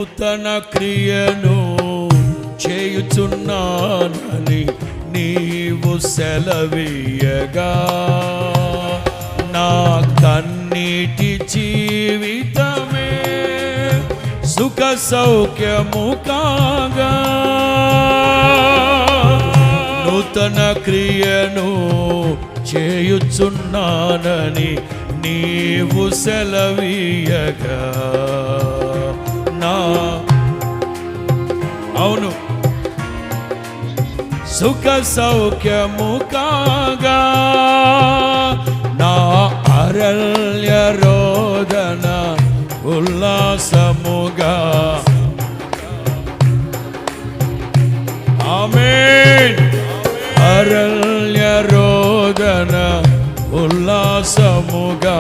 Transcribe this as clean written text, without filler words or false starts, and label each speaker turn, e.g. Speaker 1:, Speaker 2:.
Speaker 1: నూతన క్రియను చేయుచున్నానని నీవు సెలవీయగా నా కన్నీటి జీవితమే సుఖ సౌఖ్యము కాగా నూతన క్రియను చేయుచున్నానని నీవు సెలవీయగా నా అవును సుఖ సౌఖ్యము కాగా నా అరణ్య రోదన ఉల్లాసముగా ఆమేన్ అరణ్య రోదన ఉల్లాసముగా